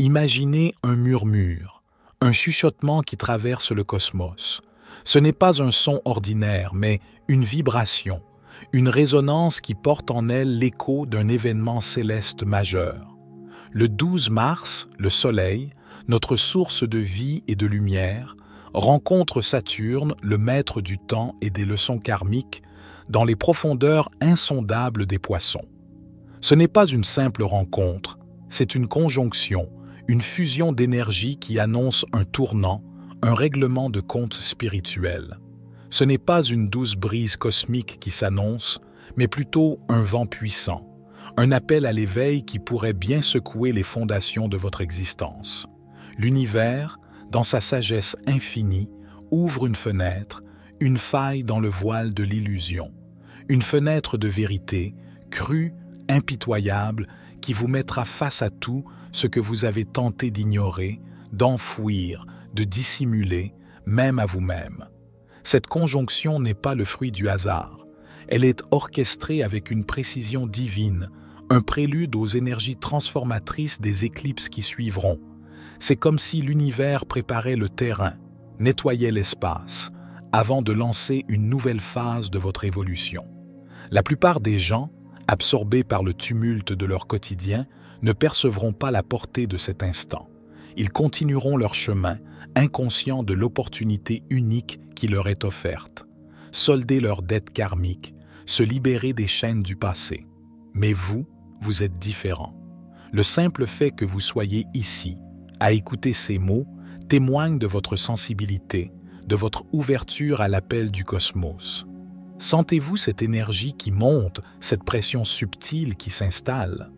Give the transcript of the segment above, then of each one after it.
Imaginez un murmure, un chuchotement qui traverse le cosmos. Ce n'est pas un son ordinaire, mais une vibration, une résonance qui porte en elle l'écho d'un événement céleste majeur. Le 12 mars, le Soleil, notre source de vie et de lumière, rencontre Saturne, le maître du temps et des leçons karmiques, dans les profondeurs insondables des poissons. Ce n'est pas une simple rencontre, c'est une conjonction, une fusion d'énergie qui annonce un tournant, un règlement de compte spirituel. Ce n'est pas une douce brise cosmique qui s'annonce, mais plutôt un vent puissant, un appel à l'éveil qui pourrait bien secouer les fondations de votre existence. L'univers, dans sa sagesse infinie, ouvre une fenêtre, une faille dans le voile de l'illusion, une fenêtre de vérité, crue, impitoyable, qui vous mettra face à tout ce que vous avez tenté d'ignorer, d'enfouir, de dissimuler, même à vous-même. Cette conjonction n'est pas le fruit du hasard. Elle est orchestrée avec une précision divine, un prélude aux énergies transformatrices des éclipses qui suivront. C'est comme si l'univers préparait le terrain, nettoyait l'espace, avant de lancer une nouvelle phase de votre évolution. La plupart des gens, absorbés par le tumulte de leur quotidien, ne percevront pas la portée de cet instant. Ils continueront leur chemin, inconscients de l'opportunité unique qui leur est offerte. Solder leurs dettes karmiques, se libérer des chaînes du passé. Mais vous, vous êtes différent. Le simple fait que vous soyez ici, à écouter ces mots, témoigne de votre sensibilité, de votre ouverture à l'appel du cosmos. Sentez-vous cette énergie qui monte, cette pression subtile qui s'installe?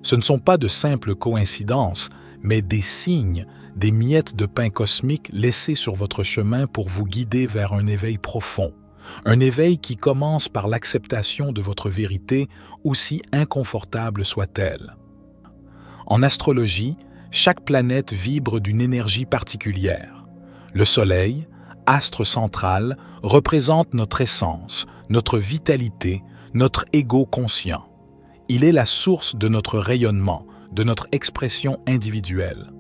Ce ne sont pas de simples coïncidences, mais des signes, des miettes de pain cosmique laissées sur votre chemin pour vous guider vers un éveil profond. Un éveil qui commence par l'acceptation de votre vérité, aussi inconfortable soit-elle. En astrologie, chaque planète vibre d'une énergie particulière. Le Soleil, astre central, représente notre essence, notre vitalité, notre ego conscient. Il est la source de notre rayonnement, de notre expression individuelle.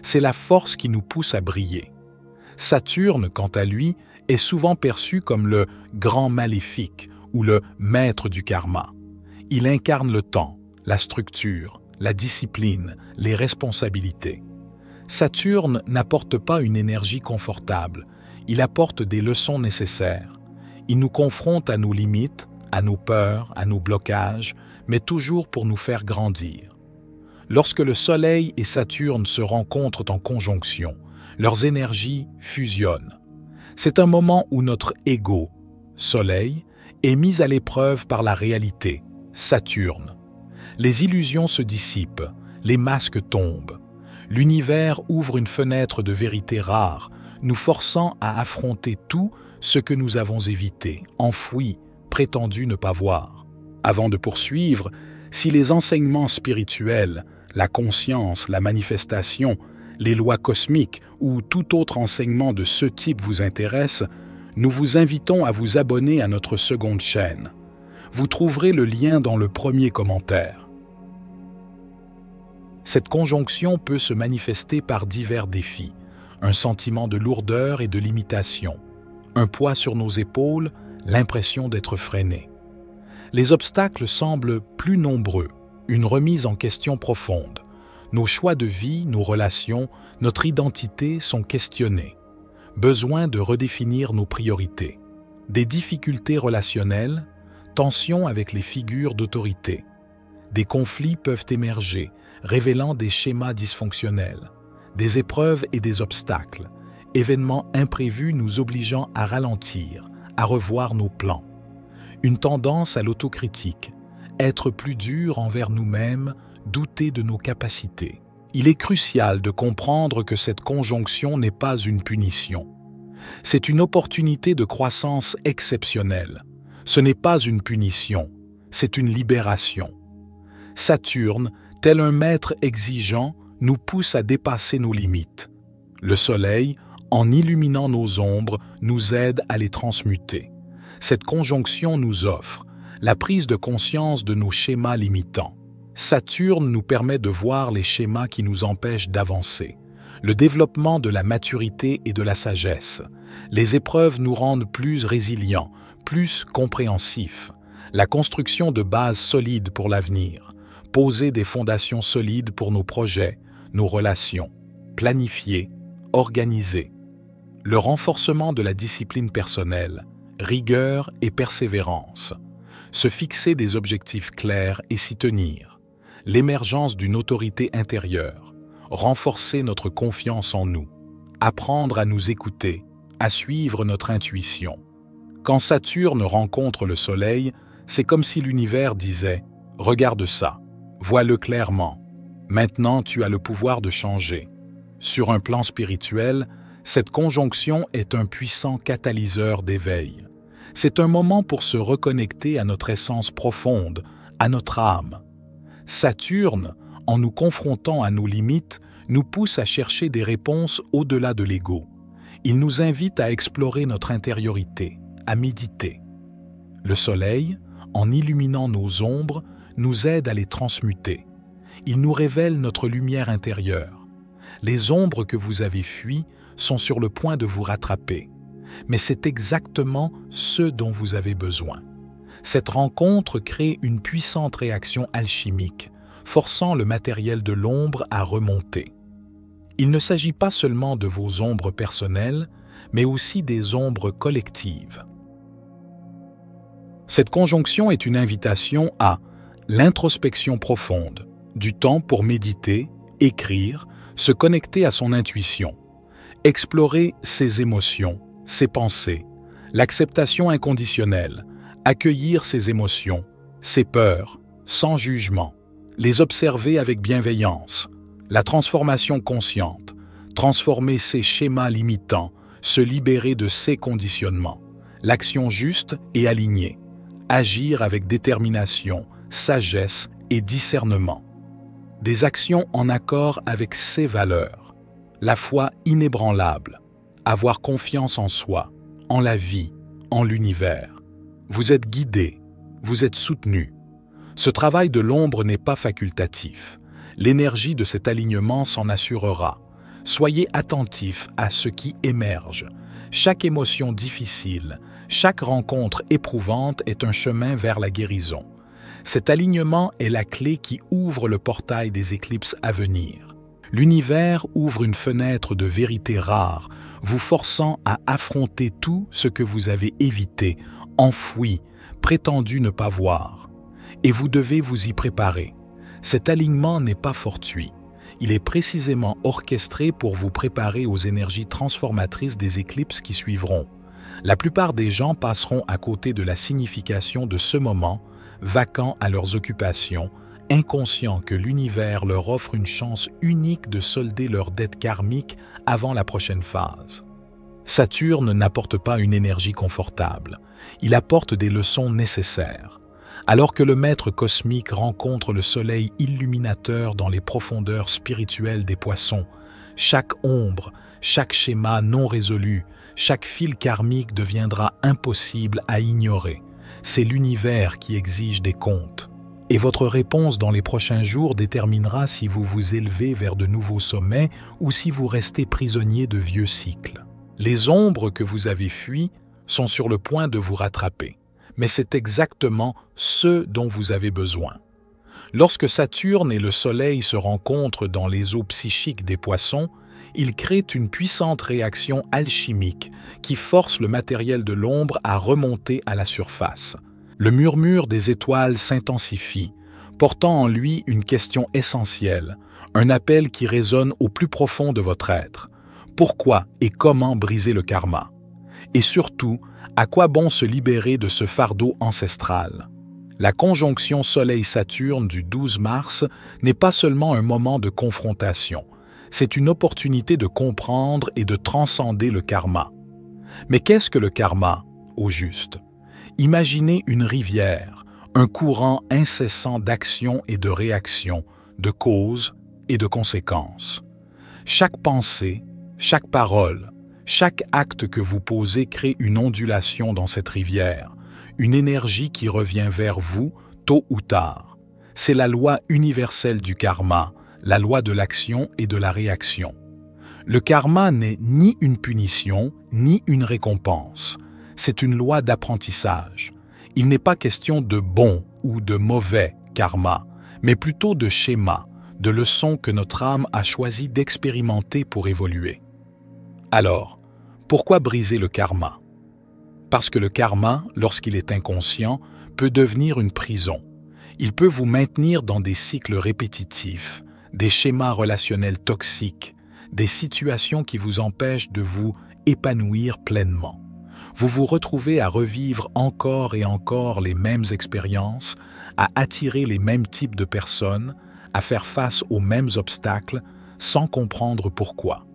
C'est la force qui nous pousse à briller. Saturne, quant à lui, est souvent perçu comme le grand maléfique ou le maître du karma. Il incarne le temps, la structure, la discipline, les responsabilités. Saturne n'apporte pas une énergie confortable, il apporte des leçons nécessaires. Il nous confronte à nos limites, à nos peurs, à nos blocages, mais toujours pour nous faire grandir. Lorsque le Soleil et Saturne se rencontrent en conjonction, leurs énergies fusionnent. C'est un moment où notre ego, Soleil, est mis à l'épreuve par la réalité, Saturne. Les illusions se dissipent, les masques tombent. L'univers ouvre une fenêtre de vérité rare, nous forçant à affronter tout ce que nous avons évité, enfoui, prétendu ne pas voir. Avant de poursuivre, si les enseignements spirituels, la conscience, la manifestation, les lois cosmiques ou tout autre enseignement de ce type vous intéresse, nous vous invitons à vous abonner à notre seconde chaîne. Vous trouverez le lien dans le premier commentaire. Cette conjonction peut se manifester par divers défis. Un sentiment de lourdeur et de limitation, un poids sur nos épaules, l'impression d'être freiné. Les obstacles semblent plus nombreux, une remise en question profonde. Nos choix de vie, nos relations, notre identité sont questionnés. Besoin de redéfinir nos priorités. Des difficultés relationnelles, tensions avec les figures d'autorité. Des conflits peuvent émerger, révélant des schémas dysfonctionnels. Des épreuves et des obstacles, événements imprévus nous obligeant à ralentir, à revoir nos plans. Une tendance à l'autocritique, être plus dur envers nous-mêmes, douter de nos capacités. Il est crucial de comprendre que cette conjonction n'est pas une punition. C'est une opportunité de croissance exceptionnelle. Ce n'est pas une punition, c'est une libération. Saturne, tel un maître exigeant, nous pousse à dépasser nos limites. Le Soleil, en illuminant nos ombres, nous aide à les transmuter. Cette conjonction nous offre la prise de conscience de nos schémas limitants, Saturne nous permet de voir les schémas qui nous empêchent d'avancer, le développement de la maturité et de la sagesse. Les épreuves nous rendent plus résilients, plus compréhensifs. La construction de bases solides pour l'avenir, poser des fondations solides pour nos projets, nos relations, planifier, organiser. Le renforcement de la discipline personnelle, rigueur et persévérance. Se fixer des objectifs clairs et s'y tenir. L'émergence d'une autorité intérieure. Renforcer notre confiance en nous. Apprendre à nous écouter, à suivre notre intuition. Quand Saturne rencontre le Soleil, c'est comme si l'univers disait « Regarde ça, vois-le clairement. Maintenant, tu as le pouvoir de changer. » Sur un plan spirituel, cette conjonction est un puissant catalyseur d'éveil. C'est un moment pour se reconnecter à notre essence profonde, à notre âme. Saturne, en nous confrontant à nos limites, nous pousse à chercher des réponses au-delà de l'ego. Il nous invite à explorer notre intériorité, à méditer. Le Soleil, en illuminant nos ombres, nous aide à les transmuter. Il nous révèle notre lumière intérieure. Les ombres que vous avez fuies sont sur le point de vous rattraper. Mais c'est exactement ce dont vous avez besoin. Cette rencontre crée une puissante réaction alchimique, forçant le matériel de l'ombre à remonter. Il ne s'agit pas seulement de vos ombres personnelles, mais aussi des ombres collectives. Cette conjonction est une invitation à l'introspection profonde, du temps pour méditer, écrire, se connecter à son intuition, explorer ses émotions, ses pensées, l'acceptation inconditionnelle, accueillir ses émotions, ses peurs, sans jugement, les observer avec bienveillance, la transformation consciente, transformer ses schémas limitants, se libérer de ses conditionnements, l'action juste et alignée, agir avec détermination, sagesse et discernement. Des actions en accord avec ses valeurs, la foi inébranlable, avoir confiance en soi, en la vie, en l'univers. Vous êtes guidé, vous êtes soutenu. Ce travail de l'ombre n'est pas facultatif. L'énergie de cet alignement s'en assurera. Soyez attentifs à ce qui émerge. Chaque émotion difficile, chaque rencontre éprouvante est un chemin vers la guérison. Cet alignement est la clé qui ouvre le portail des éclipses à venir. L'univers ouvre une fenêtre de vérité rare, vous forçant à affronter tout ce que vous avez évité, enfoui, prétendu ne pas voir. Et vous devez vous y préparer. Cet alignement n'est pas fortuit. Il est précisément orchestré pour vous préparer aux énergies transformatrices des éclipses qui suivront. La plupart des gens passeront à côté de la signification de ce moment, vacants à leurs occupations, inconscients que l'univers leur offre une chance unique de solder leurs dettes karmiques avant la prochaine phase. Saturne n'apporte pas une énergie confortable, il apporte des leçons nécessaires. Alors que le maître cosmique rencontre le soleil illuminateur dans les profondeurs spirituelles des poissons, chaque ombre, chaque schéma non résolu, chaque fil karmique deviendra impossible à ignorer. C'est l'univers qui exige des comptes. Et votre réponse dans les prochains jours déterminera si vous vous élevez vers de nouveaux sommets ou si vous restez prisonnier de vieux cycles. Les ombres que vous avez fuies sont sur le point de vous rattraper. Mais c'est exactement ce dont vous avez besoin. Lorsque Saturne et le Soleil se rencontrent dans les eaux psychiques des poissons, ils créent une puissante réaction alchimique qui force le matériel de l'ombre à remonter à la surface. Le murmure des étoiles s'intensifie, portant en lui une question essentielle, un appel qui résonne au plus profond de votre être. Pourquoi et comment briser le karma? Et surtout, à quoi bon se libérer de ce fardeau ancestral? La conjonction Soleil-Saturne du 12 mars n'est pas seulement un moment de confrontation, c'est une opportunité de comprendre et de transcender le karma. Mais qu'est-ce que le karma, au juste? Imaginez une rivière, un courant incessant d'action et de réaction, de causes et de conséquences. Chaque pensée, chaque parole, chaque acte que vous posez crée une ondulation dans cette rivière, une énergie qui revient vers vous tôt ou tard. C'est la loi universelle du karma, la loi de l'action et de la réaction. Le karma n'est ni une punition, ni une récompense. C'est une loi d'apprentissage. Il n'est pas question de bon ou de mauvais karma, mais plutôt de schéma, de leçons que notre âme a choisi d'expérimenter pour évoluer. Alors, pourquoi briser le karma? Parce que le karma, lorsqu'il est inconscient, peut devenir une prison. Il peut vous maintenir dans des cycles répétitifs, des schémas relationnels toxiques, des situations qui vous empêchent de vous épanouir pleinement. Vous vous retrouvez à revivre encore et encore les mêmes expériences, à attirer les mêmes types de personnes, à faire face aux mêmes obstacles sans comprendre pourquoi.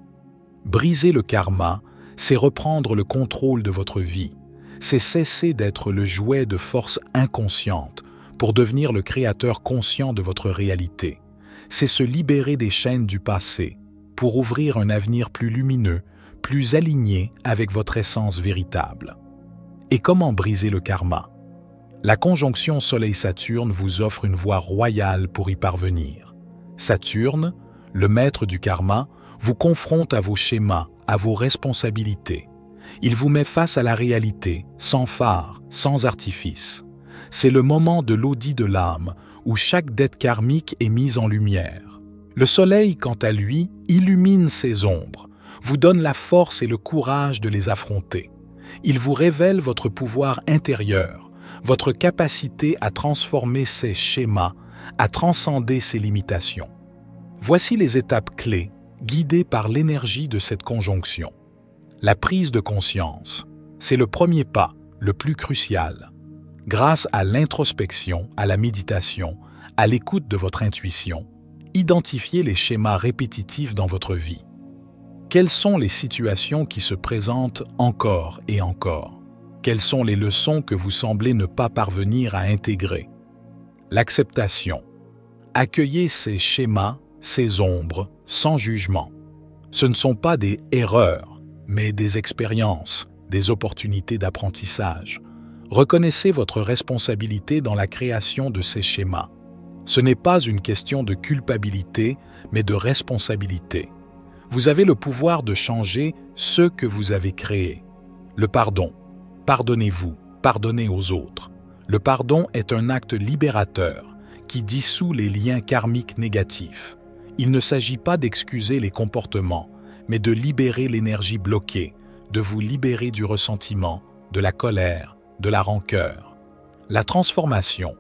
Briser le karma, c'est reprendre le contrôle de votre vie. C'est cesser d'être le jouet de forces inconscientes pour devenir le créateur conscient de votre réalité. C'est se libérer des chaînes du passé pour ouvrir un avenir plus lumineux, plus aligné avec votre essence véritable. Et comment briser le karma? La conjonction Soleil-Saturne vous offre une voie royale pour y parvenir. Saturne, le maître du karma, vous confronte à vos schémas, à vos responsabilités. Il vous met face à la réalité, sans phare, sans artifice. C'est le moment de l'audit de l'âme, où chaque dette karmique est mise en lumière. Le soleil, quant à lui, illumine ces ombres, vous donne la force et le courage de les affronter. Il vous révèle votre pouvoir intérieur, votre capacité à transformer ces schémas, à transcender ces limitations. Voici les étapes clés, guidées par l'énergie de cette conjonction. La prise de conscience, c'est le premier pas, le plus crucial. Grâce à l'introspection, à la méditation, à l'écoute de votre intuition, identifiez les schémas répétitifs dans votre vie. Quelles sont les situations qui se présentent encore et encore? Quelles sont les leçons que vous semblez ne pas parvenir à intégrer? L'acceptation. Accueillez ces schémas, ces ombres, sans jugement. Ce ne sont pas des erreurs, mais des expériences, des opportunités d'apprentissage. Reconnaissez votre responsabilité dans la création de ces schémas. Ce n'est pas une question de culpabilité, mais de responsabilité. Vous avez le pouvoir de changer ce que vous avez créé. Le pardon. Pardonnez-vous, pardonnez aux autres. Le pardon est un acte libérateur qui dissout les liens karmiques négatifs. Il ne s'agit pas d'excuser les comportements, mais de libérer l'énergie bloquée, de vous libérer du ressentiment, de la colère, de la rancœur. La transformation.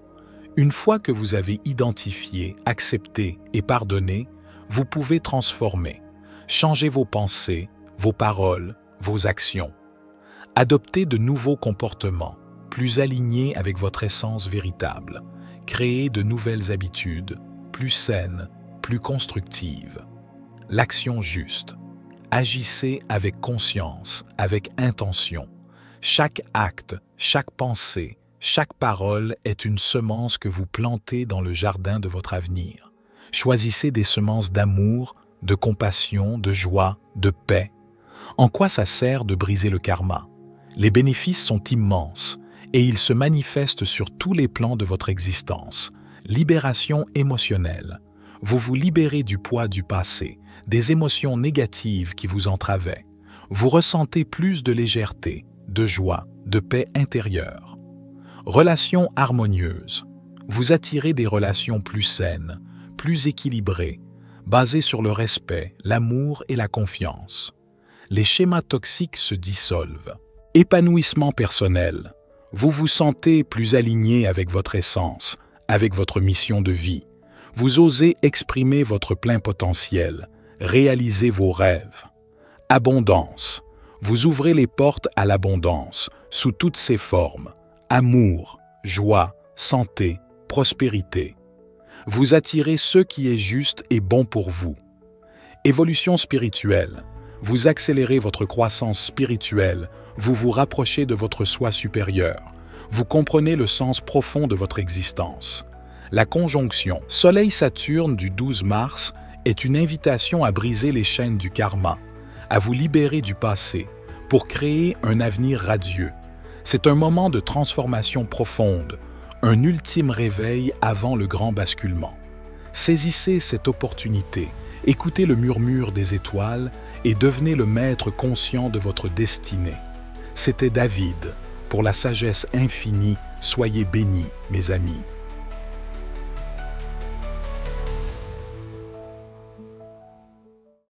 Une fois que vous avez identifié, accepté et pardonné, vous pouvez transformer. Changez vos pensées, vos paroles, vos actions. Adoptez de nouveaux comportements, plus alignés avec votre essence véritable. Créez de nouvelles habitudes, plus saines, plus constructives. L'action juste. Agissez avec conscience, avec intention. Chaque acte, chaque pensée, chaque parole est une semence que vous plantez dans le jardin de votre avenir. Choisissez des semences d'amour, de compassion, de joie, de paix. En quoi ça sert de briser le karma? Les bénéfices sont immenses et ils se manifestent sur tous les plans de votre existence. Libération émotionnelle. Vous vous libérez du poids du passé, des émotions négatives qui vous entravaient. Vous ressentez plus de légèreté, de joie, de paix intérieure. Relations harmonieuses. Vous attirez des relations plus saines, plus équilibrées, basées sur le respect, l'amour et la confiance. Les schémas toxiques se dissolvent. Épanouissement personnel. Vous vous sentez plus aligné avec votre essence, avec votre mission de vie. Vous osez exprimer votre plein potentiel, réaliser vos rêves. Abondance. Vous ouvrez les portes à l'abondance, sous toutes ses formes. Amour, joie, santé, prospérité. Vous attirez ce qui est juste et bon pour vous. Évolution spirituelle. Vous accélérez votre croissance spirituelle, vous vous rapprochez de votre soi supérieur. Vous comprenez le sens profond de votre existence. La conjonction Soleil-Saturne du 12 mars est une invitation à briser les chaînes du karma, à vous libérer du passé, pour créer un avenir radieux. C'est un moment de transformation profonde, un ultime réveil avant le grand basculement. Saisissez cette opportunité, écoutez le murmure des étoiles et devenez le maître conscient de votre destinée. C'était David. Pour la sagesse infinie, soyez bénis, mes amis.